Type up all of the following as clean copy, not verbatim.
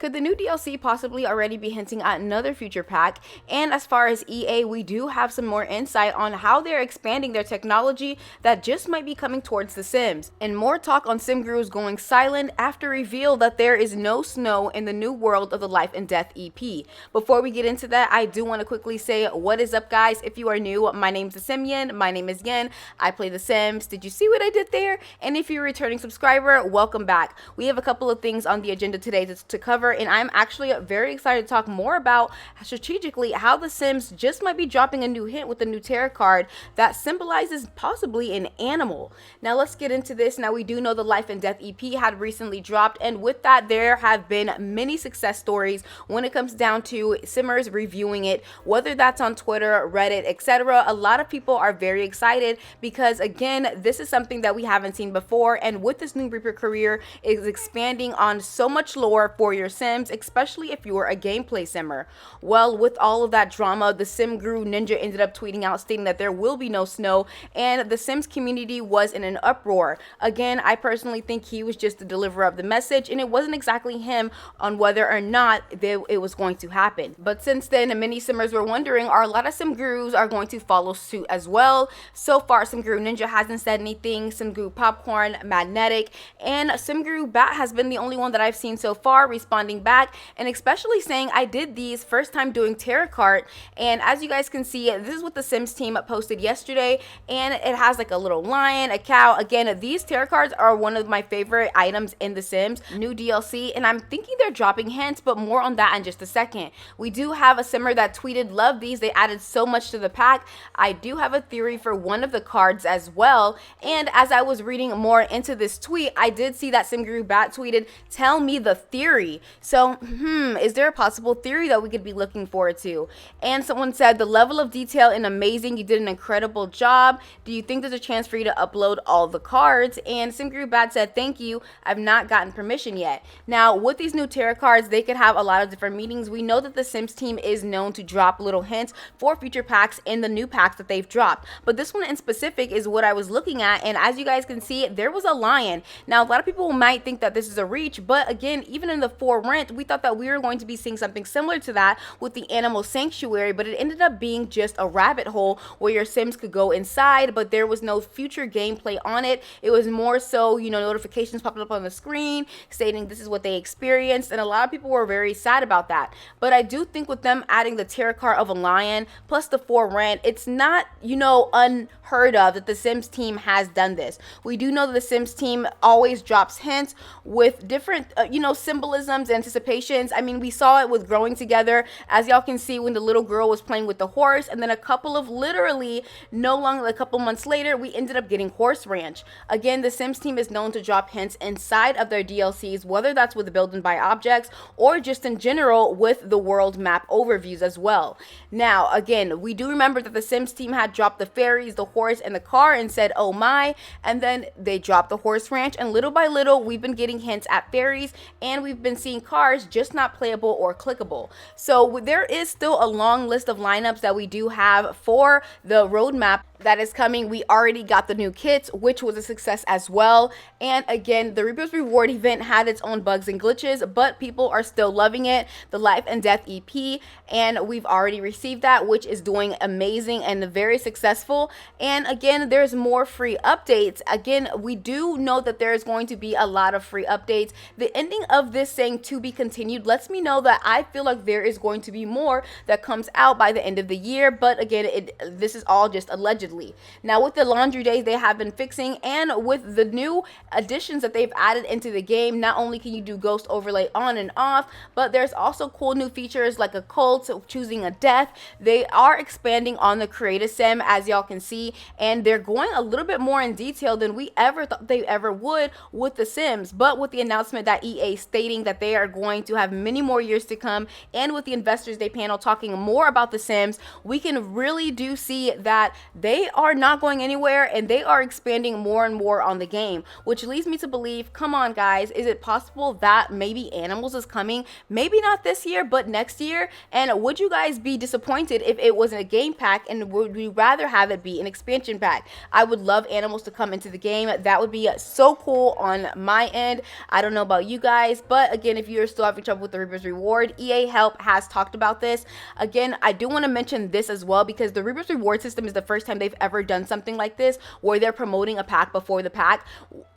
Could the new DLC possibly already be hinting at another future pack? And as far as EA, we do have some more insight on how they're expanding their technology that just might be coming towards The Sims. And more talk on SimGuru's going silent after reveal that there is no snow in the new world of the Life and Death EP. Before we get into that, I do want to quickly say what is up, guys. If you are new, my name's Simian. My name is Yen. I play The Sims. Did you see what I did there? And if you're a returning subscriber, welcome back. We have a couple of things on the agenda today to cover, and I'm actually very excited to talk more about strategically how The Sims just might be dropping a new hint with a new tarot card that symbolizes possibly an animal. Now let's get into this. Now we do know the Life and Death EP had recently dropped, and with that there have been many success stories when it comes down to Simmers reviewing it, whether that's on Twitter, Reddit, etc. A lot of people are very excited because, again, this is something that we haven't seen before, and with this new Reaper career is expanding on so much lore for your Sims, especially if you're a gameplay simmer. Well, with all of that drama, the SimGuru ninja ended up tweeting out stating that there will be no snow, and the Sims community was in an uproar. Again, I personally think he was just the deliverer of the message, and it wasn't exactly him on whether or not it was going to happen. But since then, many simmers were wondering, are a lot of SimGurus are going to follow suit as well? So far, SimGuru Ninja hasn't said anything. SimGuru Popcorn, Magnetic, and SimGuru Bat has been the only one that I've seen so far responding back, and especially saying, I did these first time doing tarot card. And as you guys can see, this is what the Sims team posted yesterday, and it has like a little lion, a cow. Again, these tarot cards are one of my favorite items in The Sims new DLC, and I'm thinking they're dropping hints, but more on that in just a second. We do have a simmer that tweeted, love these, they added so much to the pack. I do have a theory for one of the cards as well, and as I was reading more into this tweet, I did see that SimGuru Bat tweeted, tell me the theory. So is there a possible theory that we could be looking forward to? And someone said, the level of detail is amazing, you did an incredible job. Do you think there's a chance for you to upload all the cards? And SimGuru Bat said, thank you, I've not gotten permission yet. Now with these new tarot cards, they could have a lot of different meanings. We know that the Sims team is known to drop little hints for future packs in the new packs that they've dropped, but this one in specific is what I was looking at, and as you guys can see, there was a lion. Now a lot of people might think that this is a reach, but again, even in the For Rent, we thought that we were going to be seeing something similar to that with the animal sanctuary, but it ended up being just a rabbit hole where your Sims could go inside, but there was no future gameplay on it. It was more so, you know, notifications popping up on the screen stating this is what they experienced, and a lot of people were very sad about that. But I do think with them adding the tarot card of a lion plus the For Rent, it's not, you know, unheard of that the Sims team has done this. We do know that the Sims team always drops hints with different you know, symbolisms, anticipations. I mean, we saw it with Growing Together, as y'all can see, when the little girl was playing with the horse, and then a couple of literally no longer a couple months later, we ended up getting Horse Ranch. Again, the Sims team is known to drop hints inside of their DLCs, whether that's with the build and buy objects or just in general with the world map overviews as well. Now again, we do remember that the Sims team had dropped the fairies, the horse, and the car and said, oh my, and then they dropped the Horse Ranch, and little by little we've been getting hints at fairies, and we've been seeing cars, just not playable or clickable. So there is still a long list of lineups that we do have for the roadmap that is coming. We already got the new kits, which was a success as well, and again, the Reaper's Reward event had its own bugs and glitches, but people are still loving it. The Life and Death EP, and we've already received that, which is doing amazing and very successful. And again, there's more free updates. Again, we do know that there's going to be a lot of free updates. The ending of this saying to be continued lets me know that I feel like there is going to be more that comes out by the end of the year, but again, this is all just allegedly. Now with the laundry days they have been fixing, and with the new additions that they've added into the game, not only can you do ghost overlay on and off, but there's also cool new features like a cult, choosing a death. They are expanding on the creative sim, as y'all can see, and they're going a little bit more in detail than we ever thought they ever would with the Sims. But with the announcement that EA stating that they are going to have many more years to come, and with the Investors Day panel talking more about the Sims, we can really do see that they they are not going anywhere, and they are expanding more and more on the game, which leads me to believe, come on guys, is it possible that maybe Animals is coming? Maybe not this year, but next year? And would you guys be disappointed if it wasn't a game pack, and would we rather have it be an expansion pack? I would love Animals to come into the game. That would be so cool on my end. I don't know about you guys, but again, if you're still having trouble with the Reaper's Reward, EA Help has talked about this. Again, I do want to mention this as well, because the Reaper's Reward system is the first time they've ever done something like this, where they're promoting a pack before the pack,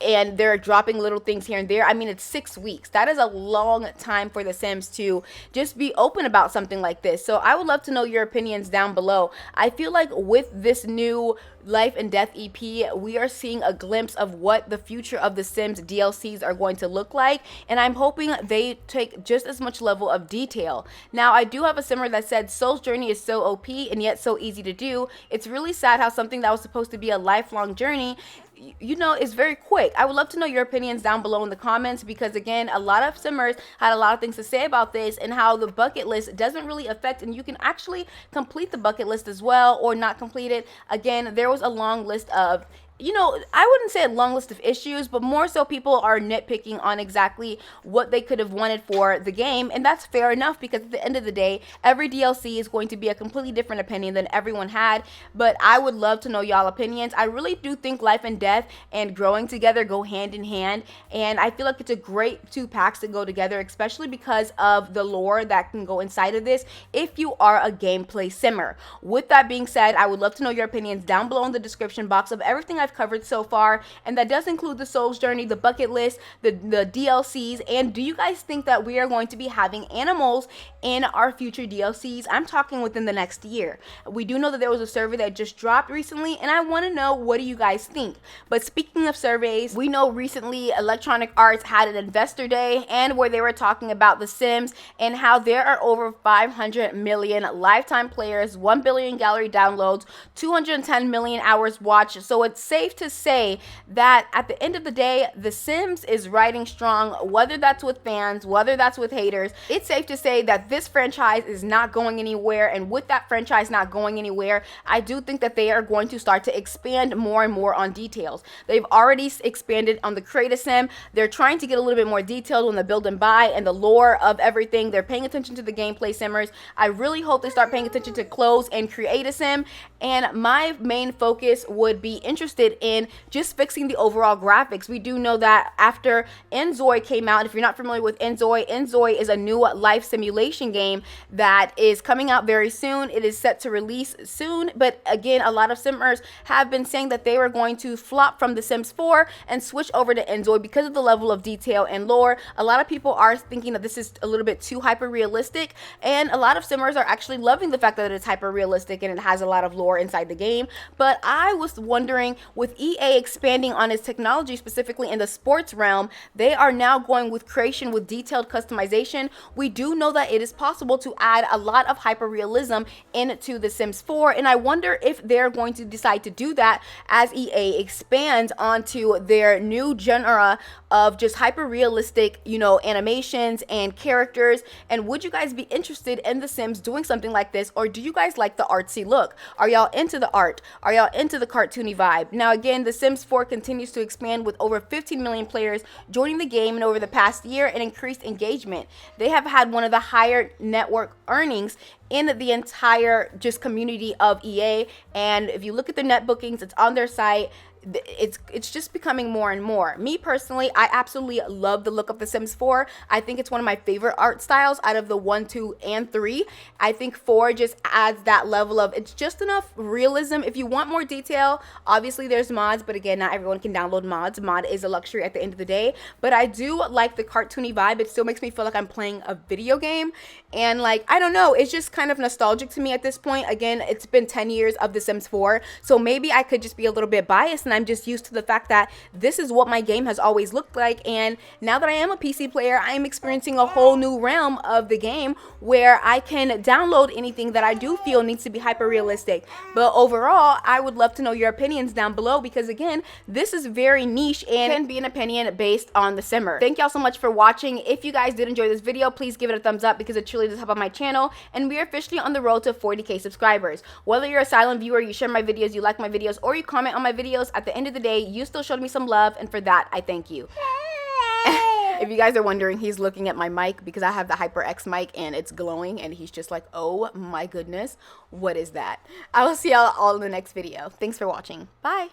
and they're dropping little things here and there. I mean, it's 6 weeks. That is a long time for the Sims to just be open about something like this. So I would love to know your opinions down below. I feel like with this new Life and Death EP, we are seeing a glimpse of what the future of the Sims DLCs are going to look like, and I'm hoping they take just as much level of detail. Now, I do have a Simmer that said Soul's journey is so OP and yet so easy to do. It's really sad how something that was supposed to be a lifelong journey, you know, is very quick. I would love to know your opinions down below in the comments, because again, a lot of Simmers had a lot of things to say about this, and how the bucket list doesn't really affect, and you can actually complete the bucket list as well or not complete it. Again, there was a long list of, you know, I wouldn't say a long list of issues, but more so people are nitpicking on exactly what they could have wanted for the game, and that's fair enough, because at the end of the day, every DLC is going to be a completely different opinion than everyone had. But I would love to know y'all opinions. I really do think Life and Death and Growing Together go hand in hand, and I feel like it's a great 2 packs to go together, especially because of the lore that can go inside of this if you are a gameplay simmer. With that being said, I would love to know your opinions down below in the description box of everything I've covered so far, and that does include the Soul's journey, the bucket list, the DLCs, and do you guys think that we are going to be having Animals in our future DLCs? I'm talking within the next year. We do know that there was a survey that just dropped recently, and I want to know, what do you guys think? But speaking of surveys, we know recently Electronic Arts had an investor day, and where they were talking about The Sims and how there are over 500 million lifetime players, 1 billion gallery downloads, 210 million hours watched. So it's safe to say that at the end of the day, The Sims is riding strong, whether that's with fans, whether that's with haters. It's safe to say that this franchise is not going anywhere, and with that franchise not going anywhere, I do think that they are going to start to expand more and more on details. They've already expanded on the Create a Sim. They're trying to get a little bit more detailed on the build and buy and the lore of everything. They're paying attention to the gameplay simmers. I really hope they start paying attention to Close and Create a Sim, and my main focus would be interested in just fixing the overall graphics. We do know that after Enzoy came out, if you're not familiar with Enzoy, Enzoy is a new life simulation game that is coming out very soon. It is set to release soon, but again, a lot of simmers have been saying that they were going to flop from The Sims 4 and switch over to Enzoy because of the level of detail and lore. A lot of people are thinking that this is a little bit too hyper realistic, and a lot of simmers are actually loving the fact that it's hyper realistic and it has a lot of lore inside the game. But I was wondering, with EA expanding on its technology, specifically in the sports realm, they are now going with creation with detailed customization. We do know that it is possible to add a lot of hyper realism into The Sims 4, and I wonder if they're going to decide to do that as EA expands onto their new genre of just hyper realistic, you know, animations and characters. And would you guys be interested in The Sims doing something like this, or do you guys like the artsy look? Are y'all into the art? Are y'all into the cartoony vibe? Now again, The Sims 4 continues to expand with over 15 million players joining the game, and over the past year, and increased engagement. They have had one of the higher network earnings in the entire just community of EA, and if you look at the net bookings, it's on their site. It's just becoming more and more. Me personally, I absolutely love the look of The Sims 4. I think it's one of my favorite art styles out of the 1, 2, and 3. I think 4 just adds that level of, it's just enough realism. If you want more detail, obviously there's mods, but again, not everyone can download mods. Mod is a luxury at the end of the day, but I do like the cartoony vibe. It still makes me feel like I'm playing a video game, and like, I don't know, it's just kind of nostalgic to me at this point. Again, it's been 10 years of The Sims 4, so maybe I could just be a little bit biased, and I'm just used to the fact that this is what my game has always looked like. And now that I am a PC player, I am experiencing a whole new realm of the game where I can download anything that I do feel needs to be hyper realistic. But overall, I would love to know your opinions down below, because again, this is very niche and can be an opinion based on the simmer. Thank y'all so much for watching. If you guys did enjoy this video, please give it a thumbs up because it truly does help out my channel, and we are officially on the road to 40K subscribers. Whether you're a silent viewer, you share my videos, you like my videos, or you comment on my videos, at the end of the day, you still showed me some love, and for that, I thank you. If you guys are wondering, he's looking at my mic because I have the HyperX mic and it's glowing, and he's just like, oh my goodness, what is that? I will see y'all all in the next video. Thanks for watching. Bye.